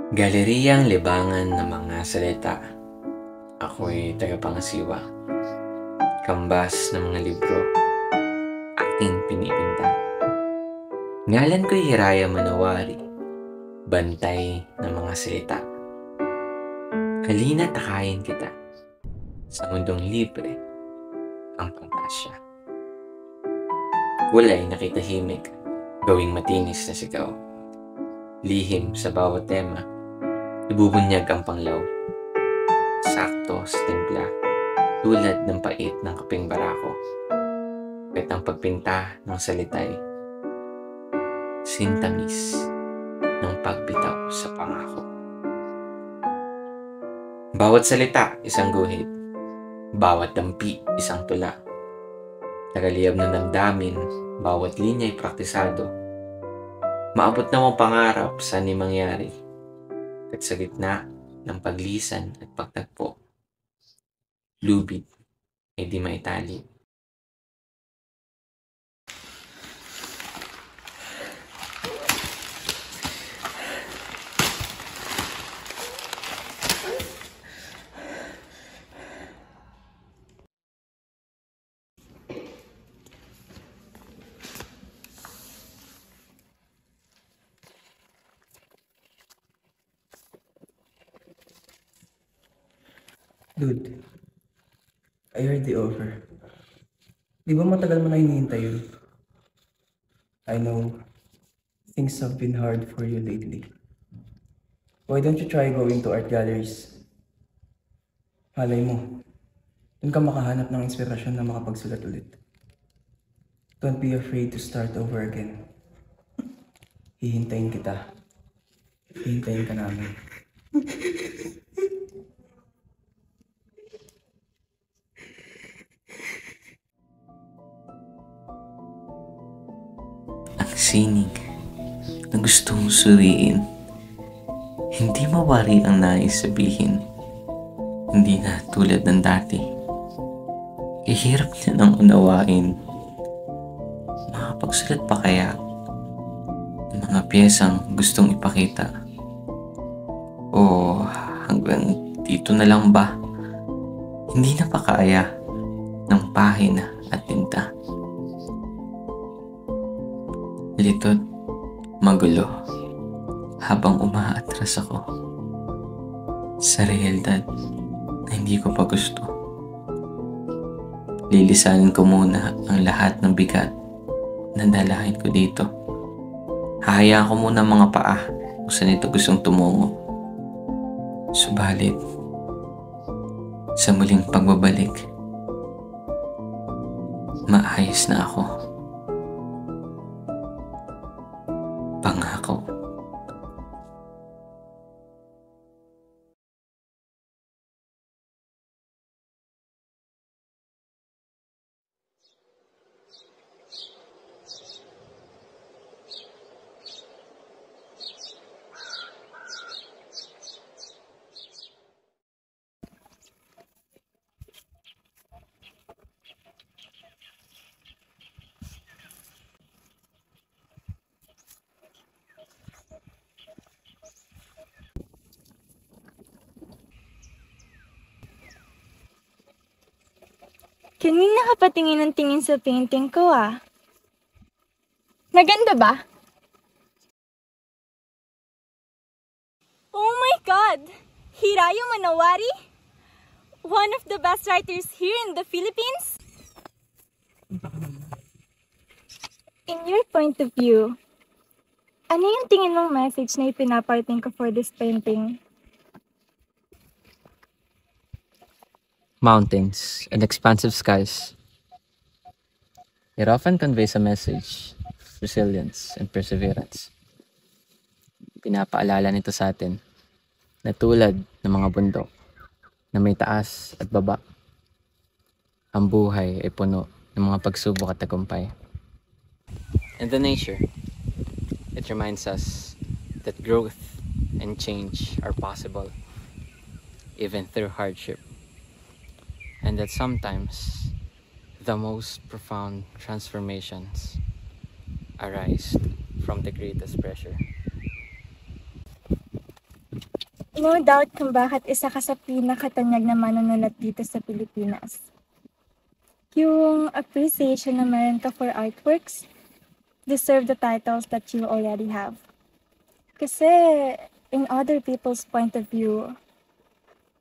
Galeriyang libangan ng mga salita. Ako'y tagapangasiwa. Kambas ng mga libro. Aking pinipinta. Ngalan ko'y Hiraya Manawari. Bantay ng mga salita. Halina takayin kita. Sa mundong libre, ang pantasya. Kulay na kitahimik. Gawing matinis na sigaw. Lihim sa bawat tema. Ibubunyag ang panglaw. Sakto sa timpla. Tulad ng pait ng kaping barako. Kahit ang pagpinta ng salitay. Sintamis ng pagbitaw sa pangako. Bawat salita, isang guhit. Bawat dampi, isang tula. Nagaliyab ng damdamin, bawat linya'y praktisado. Maabot na mong pangarap sa ni mangyari. At sa gitna ng paglisan at pagtagpo, lubid ay di maitali. Dude, I heard the offer. Di ba matagal mo na hinihintay yun? I know, things have been hard for you lately. Why don't you try going to art galleries? Malay mo, dun ka makahanap ng inspirasyon na makapagsulat ulit. Don't be afraid to start over again. Hihintayin kita. Hihintayin ka namin. Sining na gusto mong suriin. Hindi mawari ang nais sabihin. Hindi na tulad ng dati. Ihirap niya nang unawain. Makapagsulat pa kaya ng mga piyesang gustong ipakita? O hanggang dito na lang ba? Hindi na pa kaya ng pahina at tinta. Litot, magulo, habang umaatras ako sa realidad na hindi ko pa gusto. Lilisanin ko muna ang lahat ng bigat na dalahin ko dito. Hahayaan ko muna ang mga paa kung saan ito gustong tumungo. Subalit, sa muling pagbabalik, maayos na ako. Pangako. Kanina ka pa tingin ng tingin sa painting ko ah. Maganda ba? Oh my God! Hiraya Manawari? One of the best writers here in the Philippines? In your point of view, ano yung tingin mong message na ipinaparting ko for this painting? Mountains and expansive skies. It often conveys a message of resilience and perseverance. Pinapaalala nito sa atin na tulad ng mga bundok na may taas at baba, ang buhay ay puno ng mga pagsubok at tagumpay. And the nature, it reminds us that growth and change are possible even through hardship. And that sometimes the most profound transformations arise from the greatest pressure. No doubt kung bakit isa ka sa pinakatanyag na manunulat dito sa Pilipinas. Yung appreciation na meron ka for artworks deserve the titles that you already have. Kasi in other people's point of view,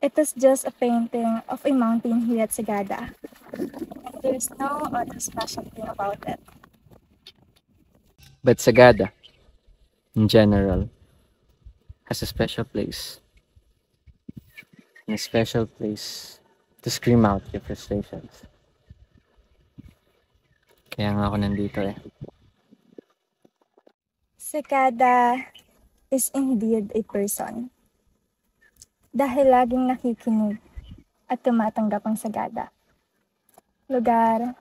it is just a painting of a mountain here at Sagada. And there's no other special thing about it. But Sagada, in general, has a special place. And a special place to scream out your frustrations. Kaya nga ako nandito eh. Sagada is indeed a person. Dahil laging nakikinig at tumatanggap ang Sagada. Lugar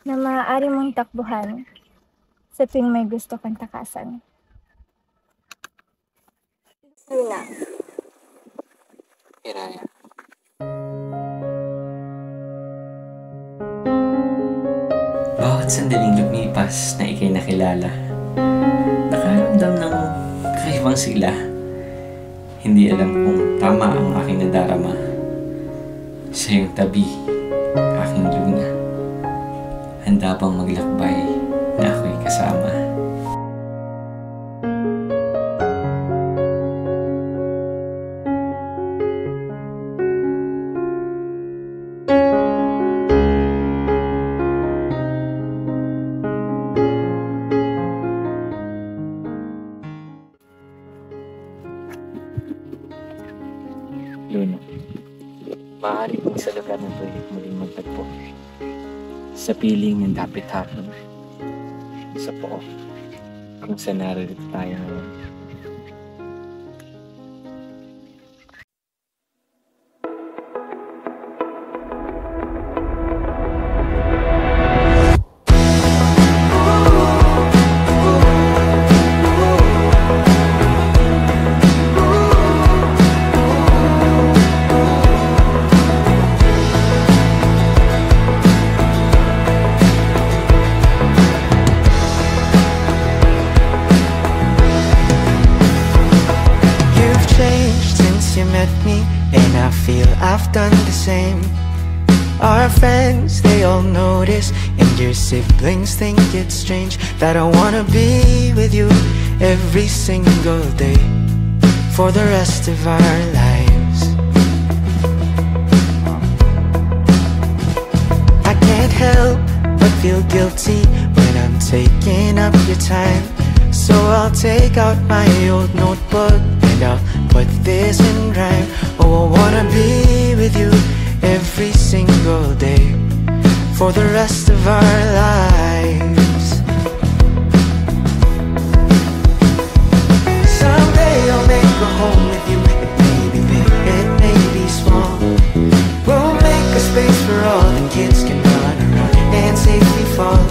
na maaari mong takbuhan sa tuwing may gusto kang takasan. Luna. Hiraya. Bawat sandaling lumipas na ikay nakilala, nakaramdam ng kakaibang sigla. Hindi alam kung tama ang aking nadarama. Sa iyong tabi, aking luna. Handa bang maglakbay na ako'y kasama? Luna, maaari kong sa lugar na pwede muling magtagpo. Sa piling ng dapit hapon. Sa pook. Kung saan narito tayo ngayon. And I feel I've done the same. Our friends, they all notice, and your siblings think it's strange that I wanna be with you every single day for the rest of our lives. I can't help but feel guilty when I'm taking up your time. So I'll take out my old notebook and I'll put this in rhyme. Oh, I wanna be with you every single day for the rest of our lives. Someday I'll make a home with you. It may be big, it may be small. We'll make a space where all the kids can run around and safely fall.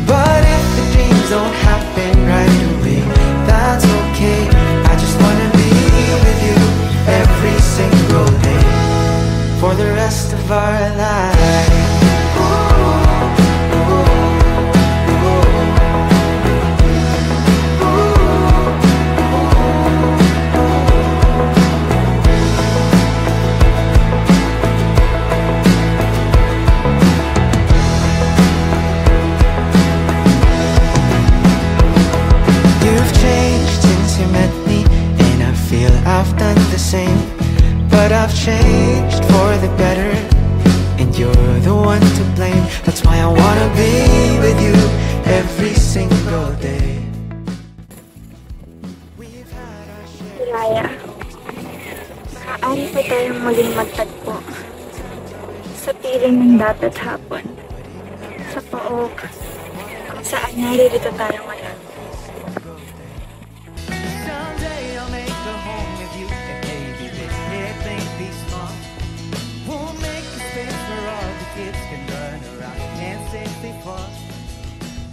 But if the dreams don't happen right away, that's okay. I just wanna be with you every single day for the rest of our lives. You've changed since you met me, and I feel I've done the same. But I've changed for the better, and you're the one to blame. That's why I wanna be with you every single day. We've had our share. Hiraya. Maaari pa tayong muling magtagpo sa piling ng dapat hapon, sa pook, kung saan naririto tayo ngayon. Someday I'll make a home with you. It may be big, it may be small. We'll make a space where all the kids can run around and safely fall.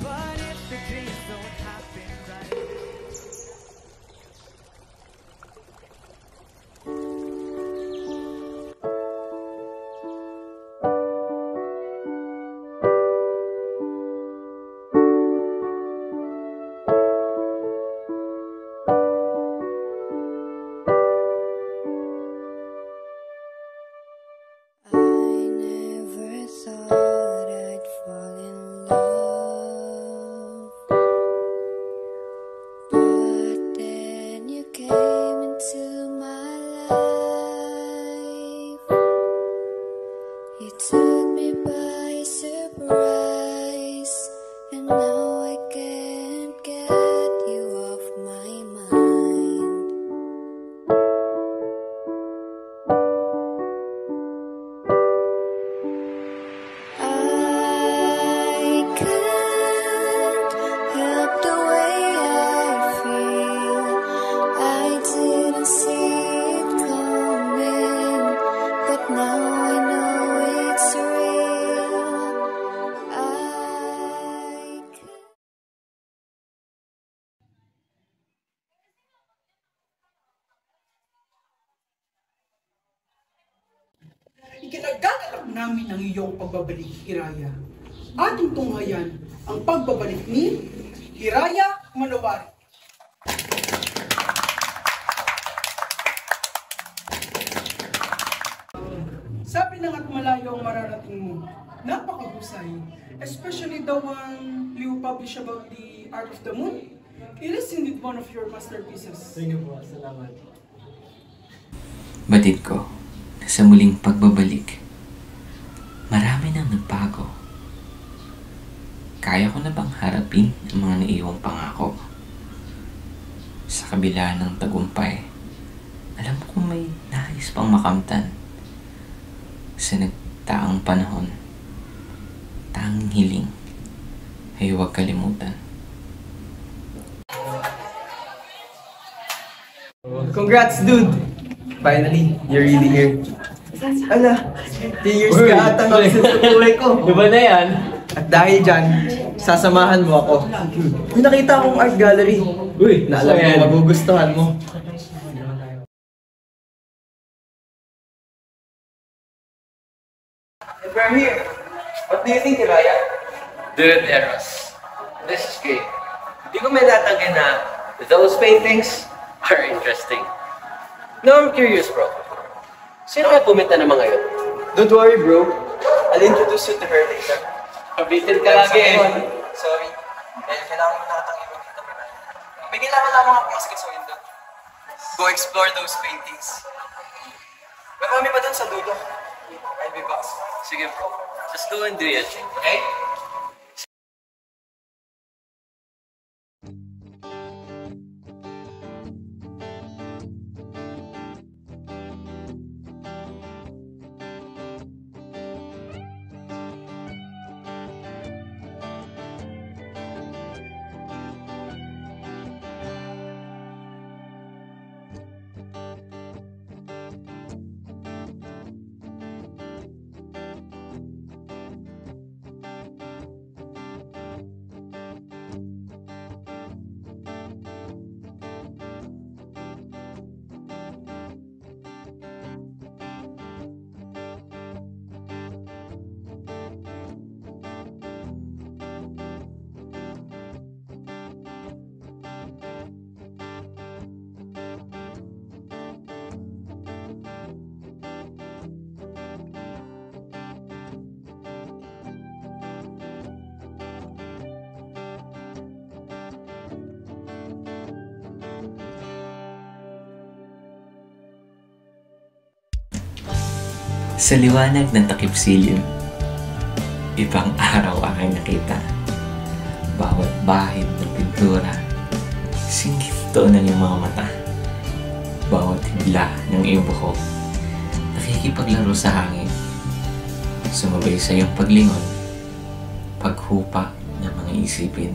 But if the dreams don't happen right. Pinagdadalak namin ang iyong pagbabalik, Hiraya. Ating tunghayan ang pagbabalik ni Hiraya Manowari. Sabi na nga't malayo ang mararating mo. Napakahusay. Especially the one you publish about the Art of the Moon. It is indeed one of your masterpieces. Sige po, salamat. Batid ko na sa muling pagbabalik, marami nang nagbago. Kaya ko na bang harapin ang mga naiwang pangako? Sa kabila ng tagumpay, alam ko may nais pang makamtan. Sa nagtaang panahon, tanging hiling ay huwag kalimutan. Congrats, dude! Finally, you're really here. Ala, 3 years ka atang nagsusutuloy ko. Diba na yan? At dahil dyan, sasamahan mo ako. May nakita akong art gallery. Uy, Na alam mo, magugustuhan mo. And we're here. What do you think, Hiraya? Dude, Eros, this is great. Hindi ko may natanggi na those paintings are interesting. Now I'm curious, bro. Sino kaya pumunta ng mga yun? Don't worry, bro. I'll introduce you to her later. Kabitin ka lagi eh. Sorry. Kailangan mo nakatang ibang dito. May kailangan lamang ako maskit sa window. Go explore those paintings. Marami pa dun sa dulo. I'll be back. Sige, bro. Just go and do your thing, okay? Sa liwanag ng takip silim, ibang araw aking nakita. Bawat bahid ng pintura, singito ng iyong mga mata. Bawat higla ng iyong buhok, nakikipaglaro sa hangin. Sumabay sa iyong paglingon, paghupa ng mga isipin.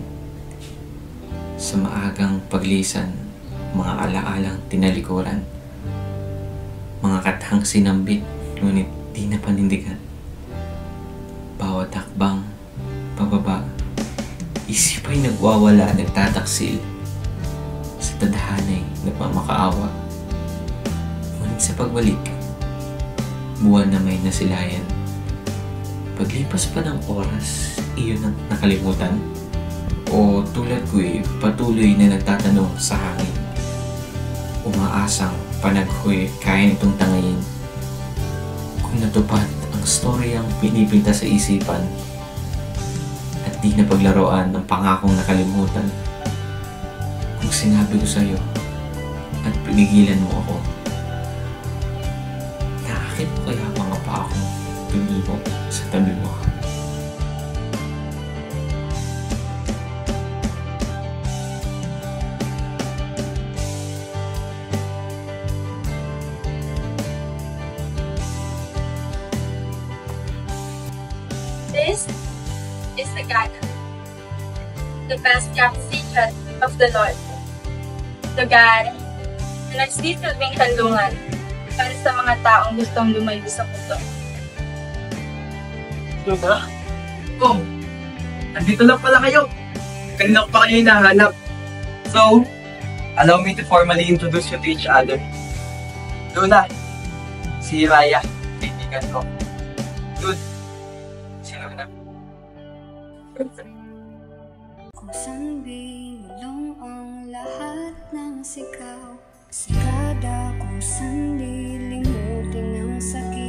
Sa maagang paglisan, mga alaalang tinalikuran, mga kathang sinambit, ngunit di na panindigan. Bawat hakbang, pababa, isip ay nagwawala, nagtataksil. Sa tadhana'y nagmamakaawa. Ngunit sa pagbalik, buwan na may nasilayan. Paglipas pa ng oras, iyon ang nakalimutan. O tulad ko'y patuloy na nagtatanong sa hangin. Umaasang panaghoy kaya nitong tangayin. Kung natupad ang storyang pinipinta sa isipan at di na paglaruan ng pangakong nakalimutan. Kung sinabi ko sa'yo at pinigilan mo ako, nakakit mo kaya mga pa akong tumimo sa tabi mo? This is the garden, the best kept secret of the Lord. Lugar na nagsisilbing kanlungan para sa mga taong gustong lumayo sa mundo. Diba? Oh, andito lang pala kayo. Kanina ko pa kayo hinahanap. So, allow me to formally introduce you to each other. Luna, si Raya, kaibigan ko. Good. Sino na? Kung saan bilong ang lahat ng sigaw, sigada kung saan lilimutin ang sakit.